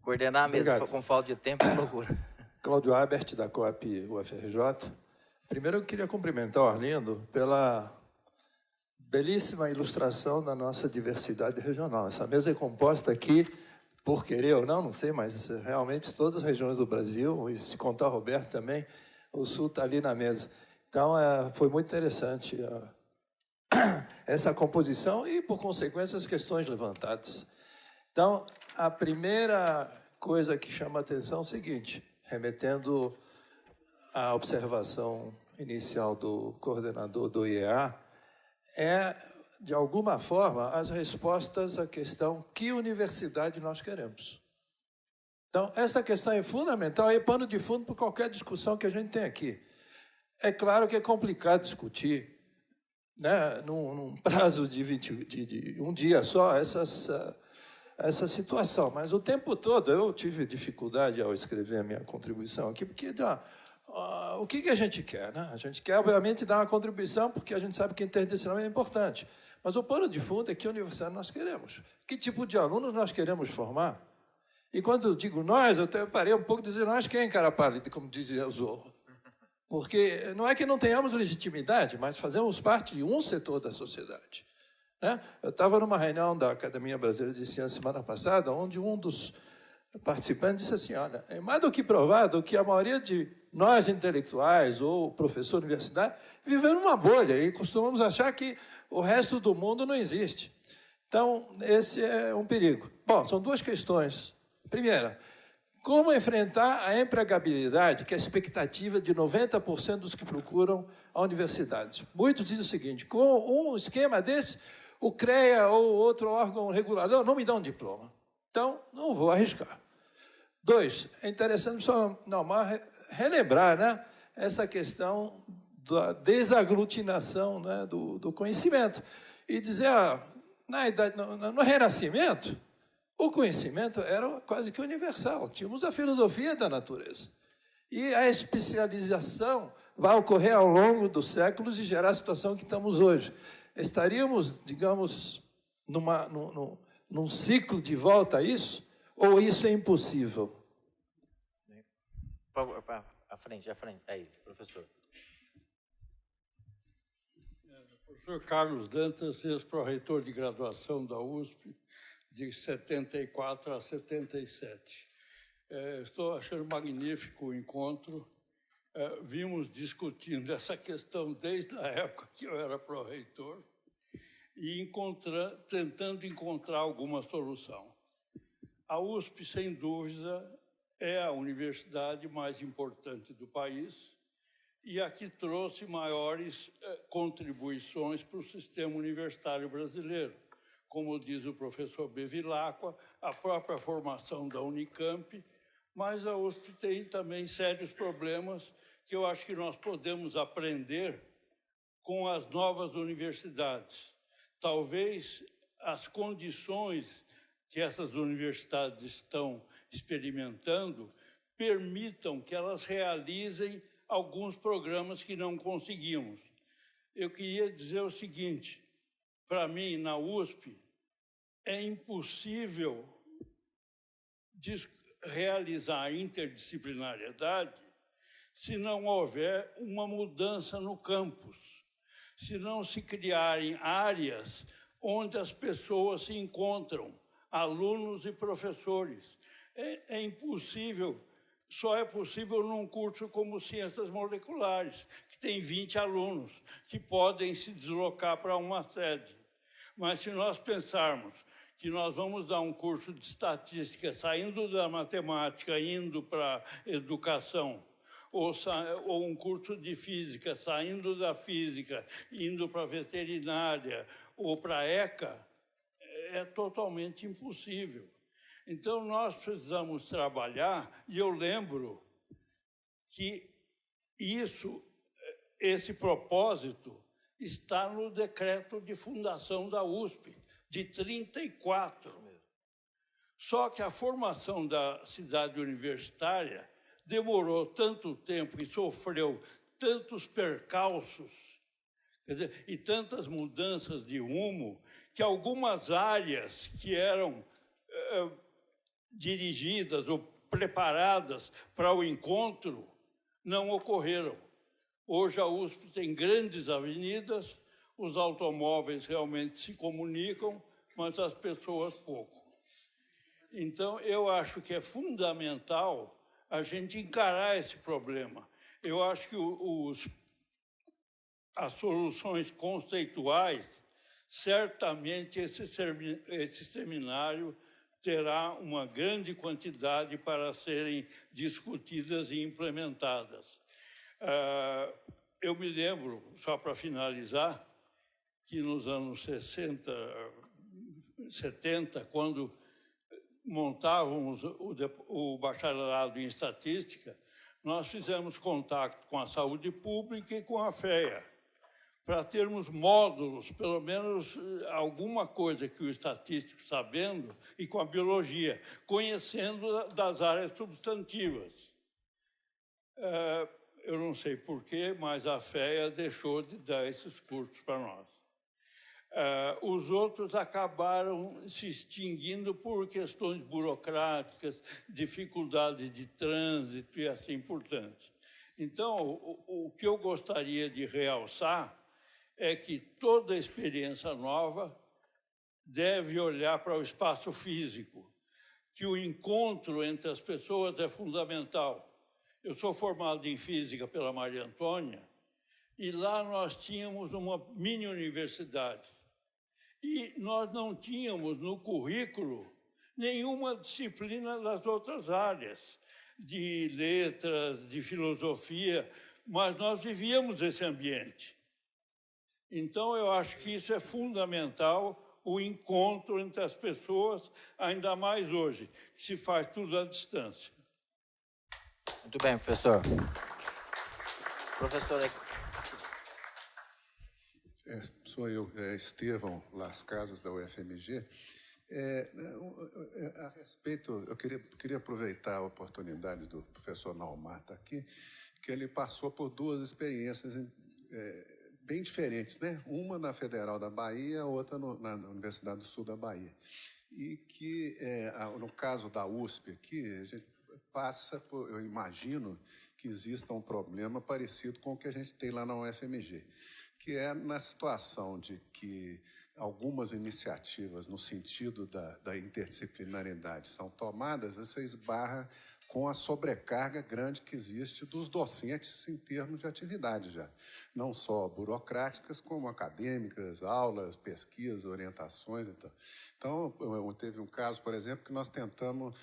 Coordenar a mesa com falta de tempo, procura. Cláudio Abert, da Coop UFRJ. Primeiro eu queria cumprimentar o Arlindo pela belíssima ilustração da nossa diversidade regional. Essa mesa é composta aqui, por querer ou não sei, mas realmente todas as regiões do Brasil, e se contar o Roberto também, o Sul está ali na mesa. Então, foi muito interessante essa composição e, por consequência, as questões levantadas. Então, a primeira coisa que chama a atenção é o seguinte, remetendo à observação inicial do coordenador do IEA, de alguma forma, as respostas à questão que universidade nós queremos. Então, essa questão é fundamental e é pano de fundo para qualquer discussão que a gente tem aqui. É claro que é complicado discutir, né, num prazo de um dia só, essa situação. Mas o tempo todo eu tive dificuldade ao escrever a minha contribuição aqui, porque o que a gente quer? Né? A gente quer, obviamente, dar uma contribuição, porque a gente sabe que interdisciplinar é importante. Mas o pano de fundo é que universidade nós queremos. Que tipo de alunos nós queremos formar? E quando eu digo nós, eu até parei um pouco de dizer nós quem, cara pálida, como dizia o Zorro. Porque não é que não tenhamos legitimidade, mas fazemos parte de um setor da sociedade. Né? Eu estava numa reunião da Academia Brasileira de Ciências semana passada, onde um dos participantes disse assim, olha, é mais do que provado que a maioria de nós intelectuais ou professor universitário vivemos numa bolha e costumamos achar que o resto do mundo não existe. Então, esse é um perigo. Bom, são 2 questões. Primeira, como enfrentar a empregabilidade, que é a expectativa de 90% dos que procuram a universidade. Muitos dizem o seguinte, com um esquema desse, o CREA ou outro órgão regulador não me dá um diploma. Então, não vou arriscar. 2, é interessante só relembrar, né, essa questão da desaglutinação, né, do conhecimento. E dizer, no Renascimento, o conhecimento era quase que universal. Tínhamos a filosofia da natureza. E a especialização vai ocorrer ao longo dos séculos e gerar a situação que estamos hoje. Estaríamos, digamos, num ciclo de volta a isso? Ou isso é impossível? Por favor, à frente. Aí, professor. Professor Carlos Dantas, ex-pró-reitor de graduação da USP, de 74 a 77. Estou achando magnífico o encontro. Vimos discutindo essa questão desde a época que eu era pró-reitor e tentando encontrar alguma solução. A USP, sem dúvida, é a universidade mais importante do país e a que trouxe maiores contribuições para o sistema universitário brasileiro. Como diz o professor Bevilacqua, a própria formação da Unicamp, mas a USP tem também sérios problemas que eu acho que nós podemos aprender com as novas universidades. Talvez as condições que essas universidades estão experimentando permitam que elas realizem alguns programas que não conseguimos. Eu queria dizer o seguinte, para mim, na USP, é impossível realizar a interdisciplinariedade se não houver uma mudança no campus, se não se criarem áreas onde as pessoas se encontram, alunos e professores. É impossível, só é possível num curso como Ciências Moleculares, que tem 20 alunos, que podem se deslocar para uma sede. Mas se nós pensarmos que nós vamos dar um curso de estatística saindo da matemática, indo para educação, ou um curso de física saindo da física, indo para veterinária ou para ECA, é totalmente impossível. Então, nós precisamos trabalhar, e eu lembro que esse propósito está no decreto de fundação da USP, de 34. Só que a formação da cidade universitária demorou tanto tempo e sofreu tantos percalços, quer dizer, e tantas mudanças de rumo, que algumas áreas que eram dirigidas ou preparadas para o encontro não ocorreram. Hoje a USP tem grandes avenidas, os automóveis realmente se comunicam, mas as pessoas pouco. Então, eu acho que é fundamental a gente encarar esse problema. Eu acho que as soluções conceituais, certamente esse seminário terá uma grande quantidade para serem discutidas e implementadas. Eu me lembro, só para finalizar, que nos anos 60, 70, quando montávamos o bacharelado em estatística, nós fizemos contato com a saúde pública e com a FEA, para termos módulos, pelo menos alguma coisa que o estatístico sabendo, e com a biologia, conhecendo das áreas substantivas. Eu não sei porquê, mas a FEA deixou de dar esses cursos para nós. Os outros acabaram se extinguindo por questões burocráticas, dificuldades de trânsito e assim por diante. Então, o que eu gostaria de realçar é que toda experiência nova deve olhar para o espaço físico, que o encontro entre as pessoas é fundamental. Eu sou formado em física pela Maria Antônia, e lá nós tínhamos uma mini-universidade. E nós não tínhamos no currículo nenhuma disciplina das outras áreas, de letras, de filosofia, mas nós vivíamos esse ambiente. Então, eu acho que isso é fundamental, o encontro entre as pessoas, ainda mais hoje, que se faz tudo à distância. Muito bem, professor. Professor... Sou eu, Estevão Las Casas, da UFMG. A respeito, eu queria aproveitar a oportunidade do professor Naumar estar aqui, que ele passou por duas experiências bem diferentes, né? Uma na Federal da Bahia, outra na Universidade do Sul da Bahia. E que, no caso da USP aqui, a gente passa por, eu imagino que exista um problema parecido com o que a gente tem lá na UFMG, que é na situação de que algumas iniciativas no sentido da interdisciplinaridade são tomadas, você esbarra com a sobrecarga grande que existe dos docentes em termos de atividade já. Não só burocráticas, como acadêmicas, aulas, pesquisas, orientações e tal. Então, teve um caso, por exemplo, que nós tentamos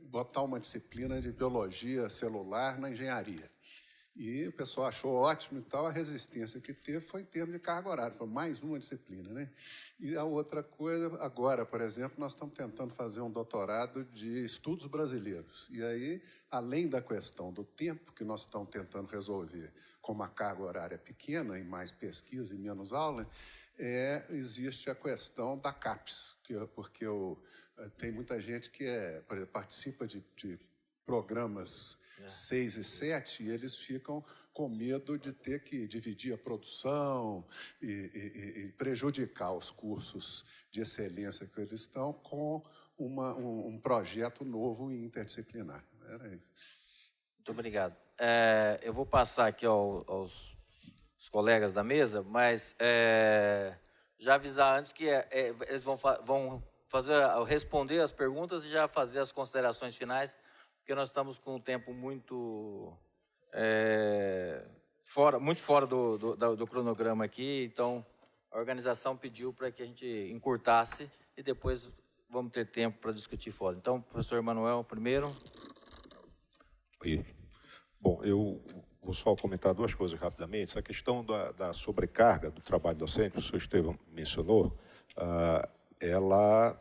botar uma disciplina de biologia celular na engenharia. E o pessoal achou ótimo e tal, a resistência que teve foi em termos de carga horária, foi mais uma disciplina, né? E a outra coisa, agora, por exemplo, nós estamos tentando fazer um doutorado de estudos brasileiros. E aí, além da questão do tempo que nós estamos tentando resolver, como a carga horária é pequena, e mais pesquisa e menos aula, existe a questão da CAPES, porque tem muita gente que por exemplo, participa de programas 6 e 7, e eles ficam com medo de ter que dividir a produção e prejudicar os cursos de excelência que eles estão com um projeto novo e interdisciplinar. Era isso. Muito obrigado. Eu vou passar aqui aos colegas da mesa, mas já avisar antes que eles vão responder as perguntas e já fazer as considerações finais, porque nós estamos com um tempo muito fora do cronograma aqui, então a organização pediu para que a gente encurtasse e depois vamos ter tempo para discutir fora. Então, professor Emanuel, primeiro. Oi. Bom, eu vou só comentar duas coisas rapidamente. Essa questão da sobrecarga do trabalho docente, o professor Estevão mencionou, ela,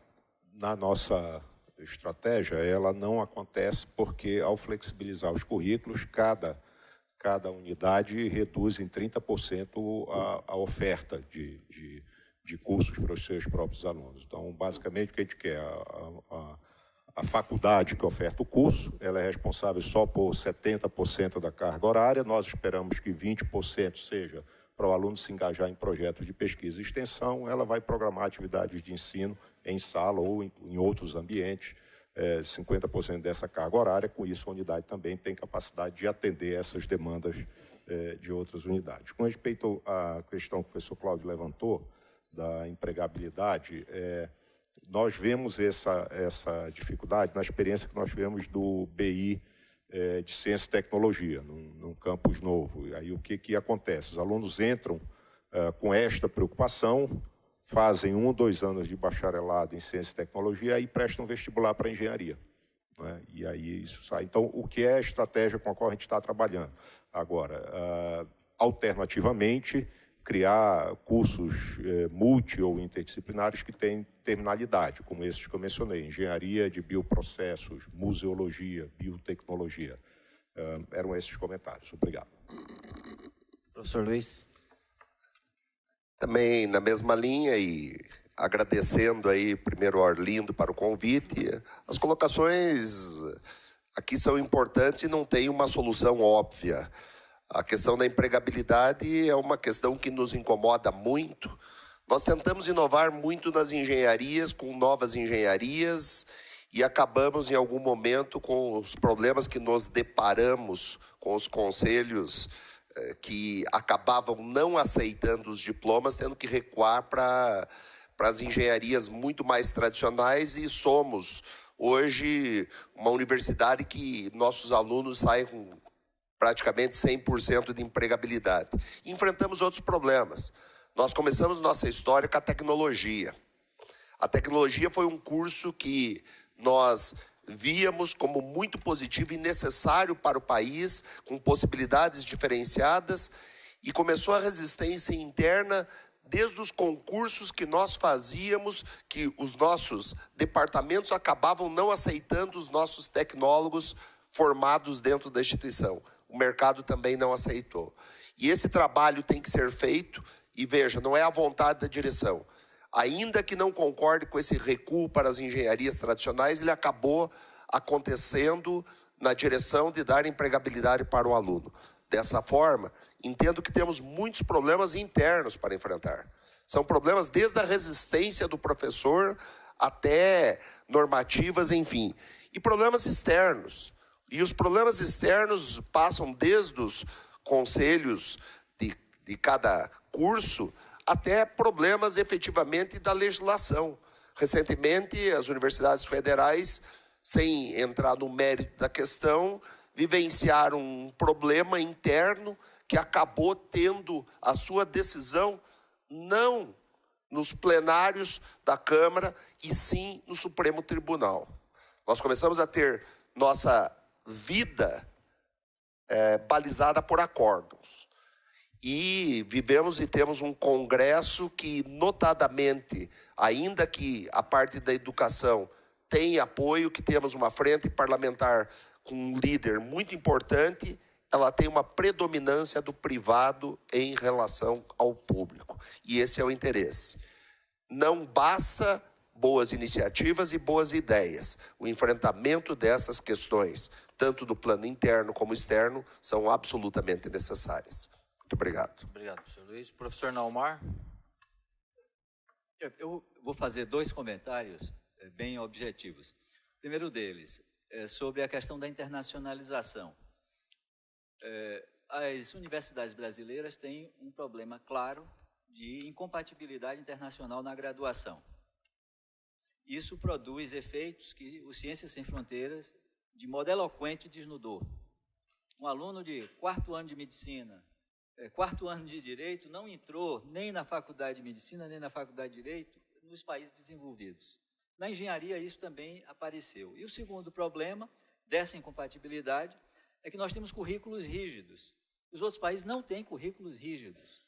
na nossa estratégia, ela não acontece porque, ao flexibilizar os currículos, cada unidade reduz em 30% a oferta de cursos para os seus próprios alunos. Então, basicamente, o que a gente quer? A faculdade que oferta o curso, ela é responsável só por 70% da carga horária, nós esperamos que 20% seja para o aluno se engajar em projetos de pesquisa e extensão, ela vai programar atividades de ensino em sala ou em outros ambientes, 50% dessa carga horária, com isso a unidade também tem capacidade de atender essas demandas de outras unidades. Com respeito à questão que o professor Cláudio levantou, da empregabilidade, nós vemos essa dificuldade na experiência que nós tivemos do BI de Ciência e Tecnologia, num campus novo. E aí o que acontece? Os alunos entram com esta preocupação, fazem 1 ou 2 anos de bacharelado em Ciência e Tecnologia e prestam vestibular para Engenharia, né? E aí isso sai. Então, o que é a estratégia com a qual a gente está trabalhando? Agora, alternativamente, criar cursos multi- ou interdisciplinares que têm terminalidade, como esses que eu mencionei, Engenharia de Bioprocessos, Museologia, Biotecnologia. Eram esses comentários. Obrigado. Professor Luiz. Também na mesma linha e agradecendo aí primeiro ao Arlindo para o convite. As colocações aqui são importantes e não tem uma solução óbvia. A questão da empregabilidade é uma questão que nos incomoda muito. Nós tentamos inovar muito nas engenharias, com novas engenharias, e acabamos em algum momento com os problemas que nos deparamos com os conselhos que acabavam não aceitando os diplomas, tendo que recuar para as engenharias muito mais tradicionais, e somos hoje uma universidade que nossos alunos saem com praticamente 100% de empregabilidade. E enfrentamos outros problemas. Nós começamos nossa história com a tecnologia. A tecnologia foi um curso que nós víamos como muito positivo e necessário para o país, com possibilidades diferenciadas, e começou a resistência interna desde os concursos que nós fazíamos, que os nossos departamentos acabavam não aceitando os nossos tecnólogos formados dentro da instituição. O mercado também não aceitou. E esse trabalho tem que ser feito, e veja, não é a vontade da direção. Ainda que não concorde com esse recuo para as engenharias tradicionais, ele acabou acontecendo na direção de dar empregabilidade para o aluno. Dessa forma, entendo que temos muitos problemas internos para enfrentar. São problemas desde a resistência do professor até normativas, enfim. E problemas externos. E os problemas externos passam desde os conselhos de cada curso até problemas efetivamente da legislação. Recentemente, as universidades federais, sem entrar no mérito da questão, vivenciaram um problema interno que acabou tendo a sua decisão não nos plenários da Câmara, e sim no Supremo Tribunal. Nós começamos a ter nossa vida balizada por acórdãos. E vivemos e temos um Congresso que, notadamente, ainda que a parte da educação tem apoio, que temos uma frente parlamentar com um líder muito importante, ela tem uma predominância do privado em relação ao público. E esse é o interesse. Não basta boas iniciativas e boas ideias. O enfrentamento dessas questões, tanto do plano interno como externo, são absolutamente necessárias. Muito obrigado. Obrigado, professor Luiz. Professor Naumar. Eu vou fazer 2 comentários bem objetivos. O primeiro deles é sobre a questão da internacionalização. As universidades brasileiras têm um problema claro de incompatibilidade internacional na graduação. Isso produz efeitos que o Ciências Sem Fronteiras, de modo eloquente, desnudou. Um aluno de 4º ano de medicina, 4º ano de direito, não entrou nem na faculdade de medicina, nem na faculdade de direito nos países desenvolvidos. Na engenharia, isso também apareceu. E o segundo problema dessa incompatibilidade é que nós temos currículos rígidos. Os outros países não têm currículos rígidos.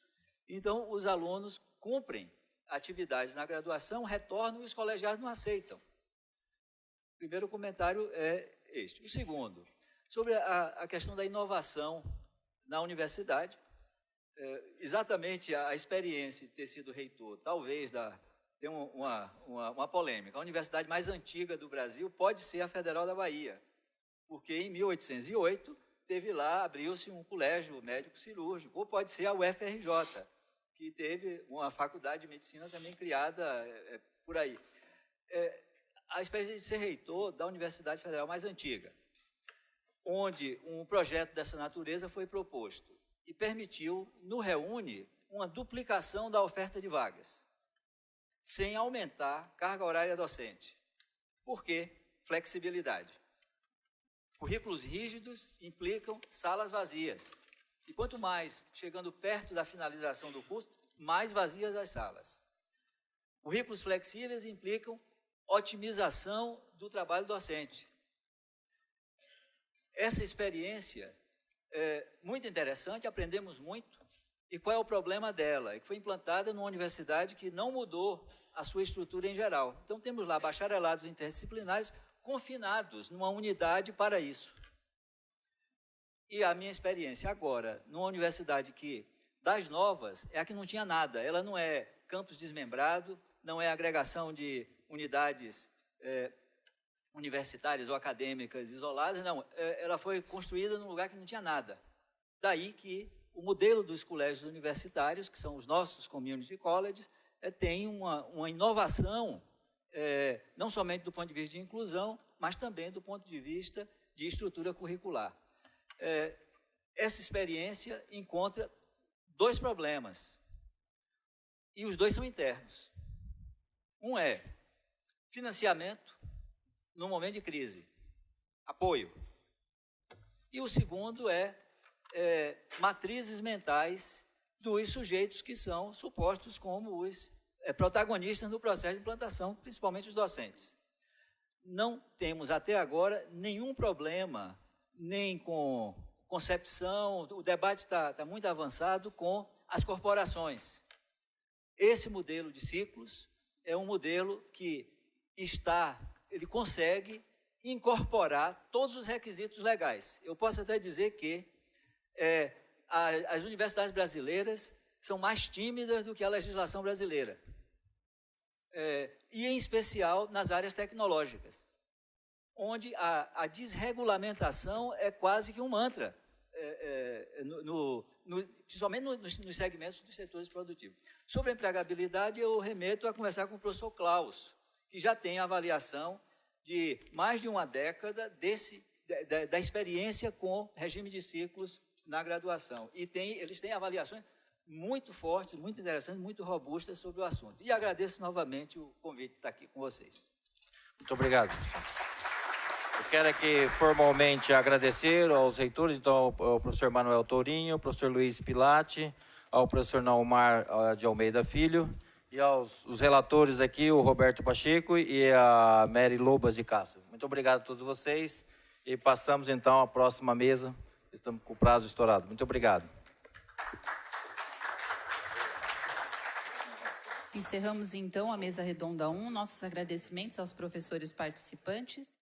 Então, os alunos cumprem atividades na graduação, retornam e os colegiados não aceitam. O primeiro comentário é este. O segundo, sobre a questão da inovação na universidade, exatamente a experiência de ter sido reitor, talvez tem uma polêmica. A universidade mais antiga do Brasil pode ser a Federal da Bahia, porque em 1808 abriu-se um colégio médico-cirúrgico, ou pode ser a UFRJ, que teve uma faculdade de medicina também criada por aí. A experiência de ser reitor da Universidade Federal mais antiga, onde um projeto dessa natureza foi proposto e permitiu, no Reúne, uma duplicação da oferta de vagas, sem aumentar carga horária docente. Por quê? Flexibilidade. Currículos rígidos implicam salas vazias. E quanto mais, chegando perto da finalização do curso, mais vazias as salas. Currículos flexíveis implicam otimização do trabalho docente. Essa experiência é muito interessante, aprendemos muito. E qual é o problema dela? É que foi implantada numa universidade que não mudou a sua estrutura em geral. Então, temos lá bacharelados interdisciplinares confinados numa unidade para isso. E a minha experiência agora, numa universidade que, das novas, é a que não tinha nada. Ela não é campus desmembrado, não é agregação de unidades universitárias ou acadêmicas isoladas, não. Ela foi construída num lugar que não tinha nada. Daí que o modelo dos colégios universitários, que são os nossos community colleges, tem uma inovação, não somente do ponto de vista de inclusão, mas também do ponto de vista de estrutura curricular. Essa experiência encontra 2 problemas, e os 2 são internos. Um é financiamento no momento de crise, apoio. E o segundo é matrizes mentais dos sujeitos que são supostos como os protagonistas no processo de implantação, principalmente os docentes. Não temos até agora nenhum problema, nem com concepção, o debate está muito avançado com as corporações. Esse modelo de ciclos é um modelo que ele consegue incorporar todos os requisitos legais. Eu posso até dizer que as universidades brasileiras são mais tímidas do que a legislação brasileira, e em especial nas áreas tecnológicas, onde a desregulamentação é quase que um mantra, principalmente nos segmentos dos setores produtivos. Sobre a empregabilidade, eu remeto a conversar com o professor Klaus, que já tem avaliação de mais de uma década da experiência com regime de ciclos na graduação. E eles têm avaliações muito fortes, muito interessantes, muito robustas sobre o assunto. E agradeço novamente o convite de estar aqui com vocês. Muito obrigado, professor. Eu quero aqui formalmente agradecer aos reitores, então, ao professor Manuel Tourinho, ao professor Luiz Pilati, ao professor Naumar de Almeida Filho, e aos os relatores aqui, o Roberto Pacheco e a Mary Lobas de Castro. Muito obrigado a todos vocês e passamos então à próxima mesa. Estamos com o prazo estourado. Muito obrigado. Encerramos então a mesa redonda 1. Nossos agradecimentos aos professores participantes.